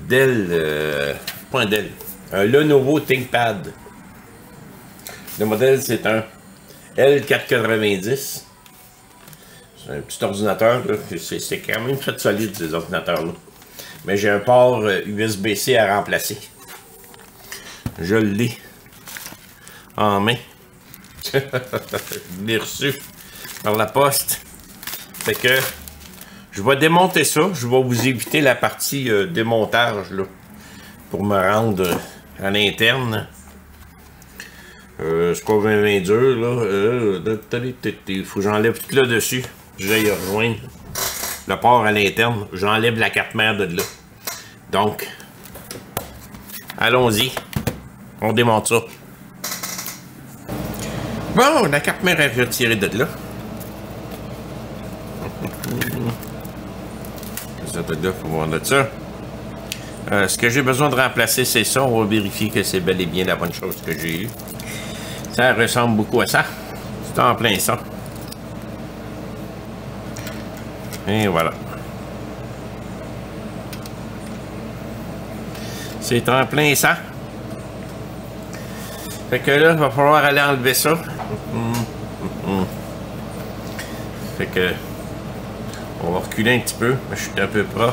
Dell, pas un Dell, un Lenovo ThinkPad. Le modèle, c'est un L490. C'est un petit ordinateur, c'est quand même fait solide, ces ordinateurs-là. Mais j'ai un port USB-C à remplacer. Je l'ai en main. Je l'ai reçu par la poste. Fait que je vais démonter ça. Je vais vous éviter la partie démontage là, pour me rendre à l'interne. C'est pas bien dur là. Il faut que j'enlève tout là-dessus. J'aille rejoindre le port à l'interne. J'enlève la carte mère de là. Donc, allons-y. On démonte ça. Bon, la carte mère est retirée de là. Ça de là, faut voir de ça. Ce que j'ai besoin de remplacer, c'est ça. On va vérifier que c'est bel et bien la bonne chose que j'ai eue. Ça ressemble beaucoup à ça. C'est en plein ça. Et voilà. C'est en plein ça. Fait que là, il va falloir aller enlever ça. Fait que on va reculer un petit peu. Je suis un peu proche.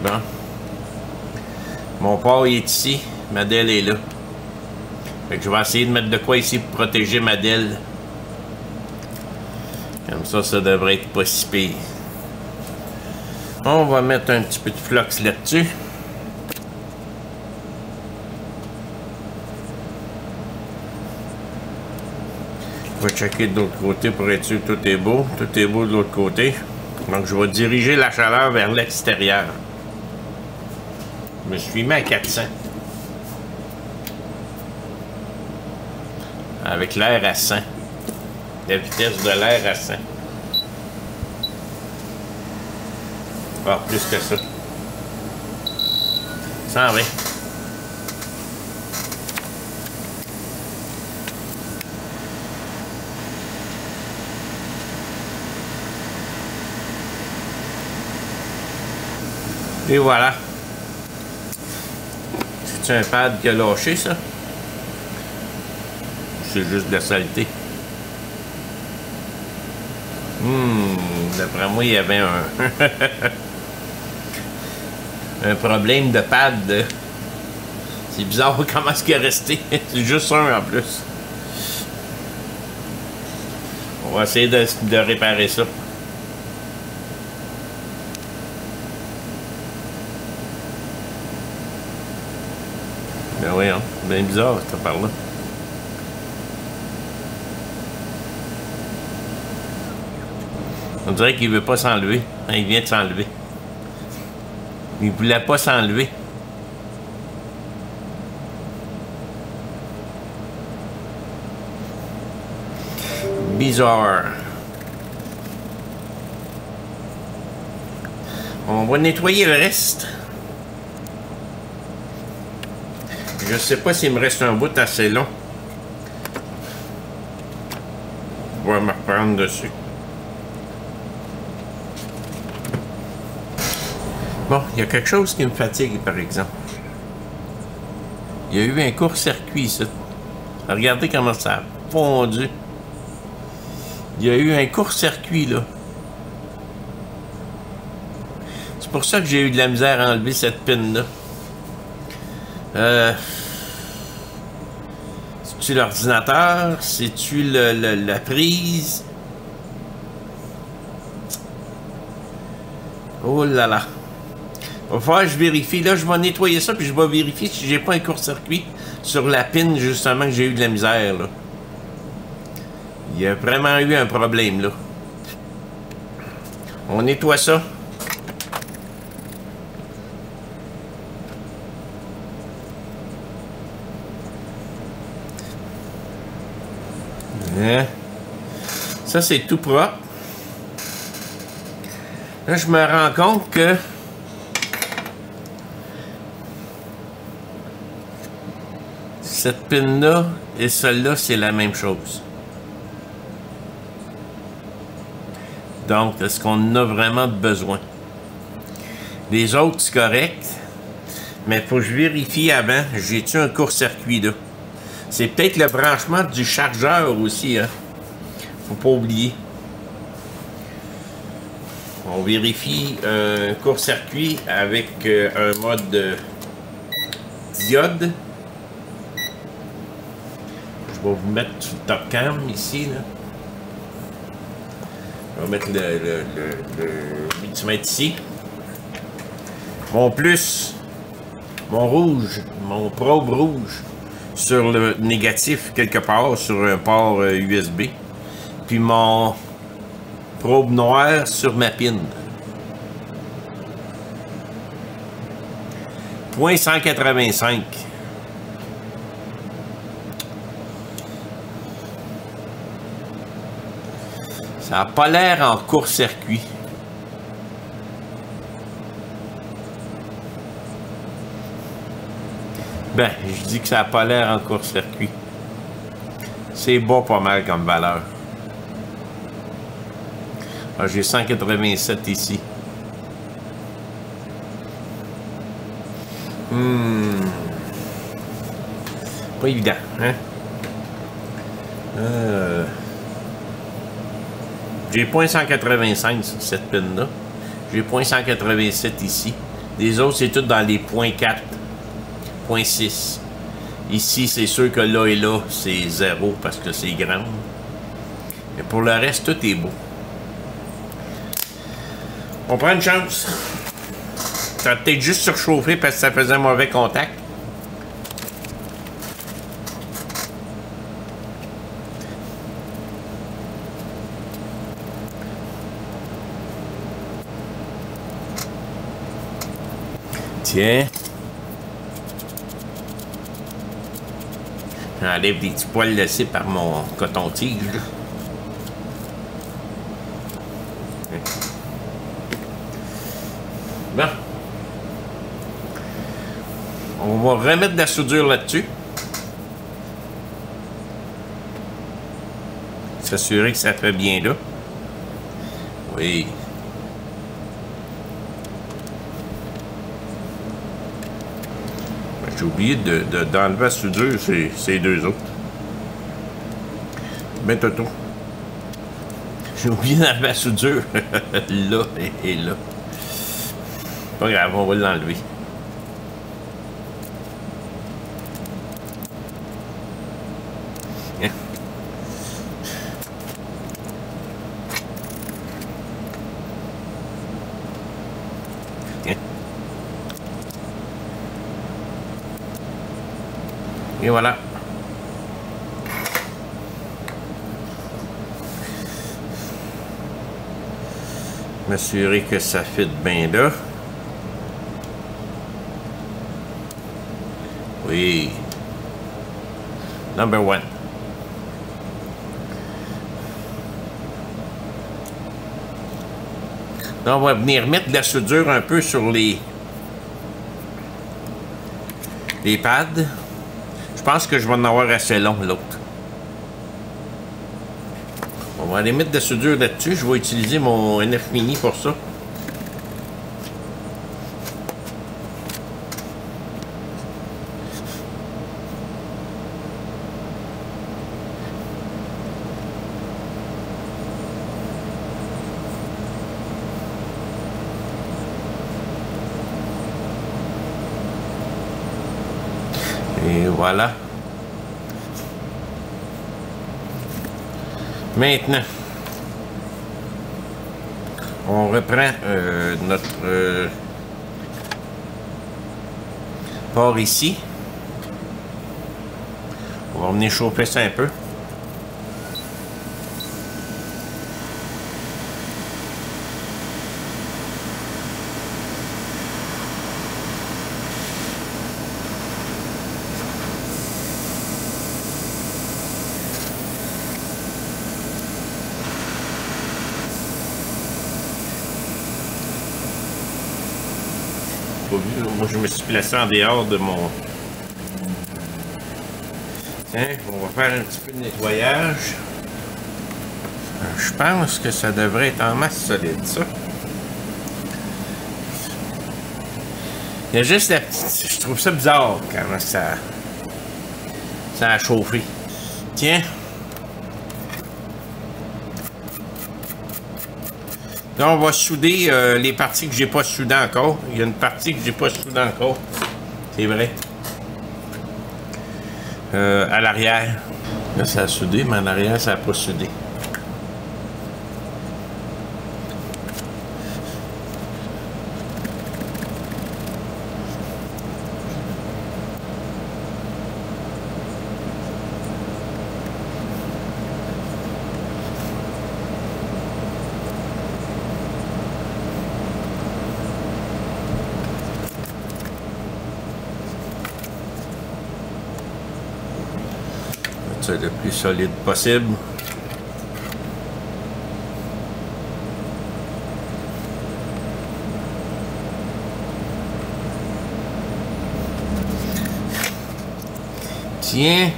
Bon. Mon port il est ici. Ma Dell est là. Fait que je vais essayer de mettre de quoi ici pour protéger ma Dell. Comme ça devrait être pas si pire. On va mettre un petit peu de flux là-dessus. Je vais checker de l'autre côté pour être sûr que tout est beau. Tout est beau de l'autre côté. Donc je vais diriger la chaleur vers l'extérieur. Je me suis mis à 400. Avec l'air à 100. La vitesse de l'air à 100. Ah, plus que ça. 120. Et voilà. C'est un pad qui a lâché, ça? C'est juste de la saleté. D'après moi, il y avait un problème de pad. C'est bizarre comment est-ce qu'il est resté. C'est juste un en plus. On va essayer de réparer ça. Ben oui, hein. Bien bizarre cette affaire-là. On dirait qu'il veut pas s'enlever. Il vient de s'enlever. Il voulait pas s'enlever. Bizarre. On va nettoyer le reste. Je sais pas s'il me reste un bout assez long. Je vais me reprendre dessus. Bon, il y a quelque chose qui me fatigue, par exemple. Il y a eu un court-circuit, ça. Regardez comment ça a fondu. Il y a eu un court-circuit, là. C'est pour ça que j'ai eu de la misère à enlever cette pine-là. C'est-tu l'ordinateur? C'est-tu la prise? Oh là là! Il va falloir que je vérifie. Là, je vais nettoyer ça, puis je vais vérifier si j'ai pas un court-circuit sur la pine, justement, que j'ai eu de la misère, là. Il y a vraiment eu un problème, là. On nettoie ça. Hein? Ça, c'est tout propre. Là, je me rends compte que cette pine-là et celle-là, c'est la même chose. Donc, est-ce qu'on en a vraiment besoin? Les autres, c'est correct. Mais faut que je vérifie avant. J'ai-tu un court-circuit là? C'est peut-être le branchement du chargeur aussi, hein? Faut pas oublier. On vérifie un court-circuit avec un mode diode. Je vais vous mettre sur le top cam ici, là. Je vais mettre le multimètre ici. Mon plus, mon rouge, mon probe rouge sur le négatif quelque part, sur un port USB. Puis mon probe noir sur ma pin. Point 185. Ça n'a pas l'air en court-circuit. Ben, je dis que ça n'a pas l'air en court-circuit. C'est bas pas mal comme valeur. Ah, j'ai 187 ici. Pas évident, hein? J'ai .185 sur cette pin-là. J'ai .187 ici. Les autres, c'est tout dans les .4, .6. Ici, c'est sûr que là et là, c'est 0 parce que c'est grand. Mais pour le reste, tout est beau. On prend une chance. Ça a peut-être juste surchauffé parce que ça faisait un mauvais contact. Tiens. J'enlève des petits poils laissés par mon coton-tige. Bon. On va remettre de la soudure là-dessus. S'assurer que ça fait bien là. Oui. J'ai oublié d'enlever la soudure, c'est les deux autres. Ben toto. J'ai oublié d'enlever la soudure. Là et là. Pas grave, on va l'enlever. Hein? Hein? Et voilà. M'assurer que ça fit bien là. Oui. Number one. Là, on va venir mettre de la soudure un peu sur les pads. Je pense que je vais en avoir assez long, l'autre. On va aller mettre de la soudure là-dessus. Je vais utiliser mon NF Mini pour ça. Et voilà. Maintenant, on reprend notre port ici. On va venir chauffer ça un peu. Moi, je me suis placé en dehors de mon... Tiens, on va faire un petit peu de nettoyage. Je pense que ça devrait être en masse solide, ça. Il y a juste la petite... Je trouve ça bizarre quand ça a chauffé. Tiens. Là, on va souder les parties que j'ai pas soudées encore. Il y a une partie que j'ai pas soudée encore. C'est vrai. À l'arrière. Là, ça a soudé, mais en arrière, ça n'a pas soudé. Le plus solide possible. Tiens.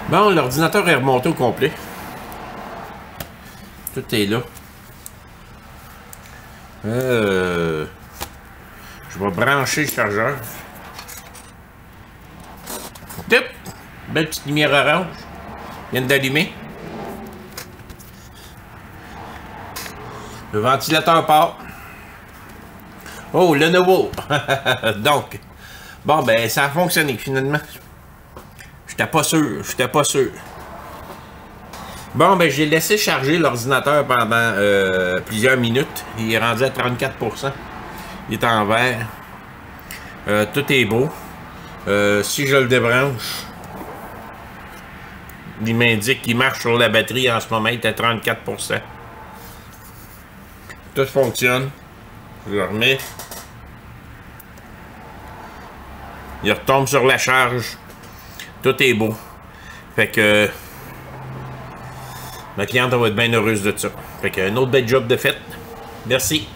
Bon, l'ordinateur est remonté au complet. Tout est là. Je vais brancher le chargeur. Tip! Belle petite lumière orange. Vient d'allumer. Le ventilateur part. Oh, le nouveau! Donc, bon, ben, ça a fonctionné finalement. J'étais pas sûr. Bon, ben, j'ai laissé charger l'ordinateur pendant plusieurs minutes. Il est rendu à 34%. Il est en vert. Tout est beau. Si je le débranche, il m'indique qu'il marche sur la batterie en ce moment. Il est à 34%. Tout fonctionne. Je le remets. Il retombe sur la charge. Tout est beau. Fait que ma cliente va être bien heureuse de ça. Fait que un autre bel job de fait. Merci.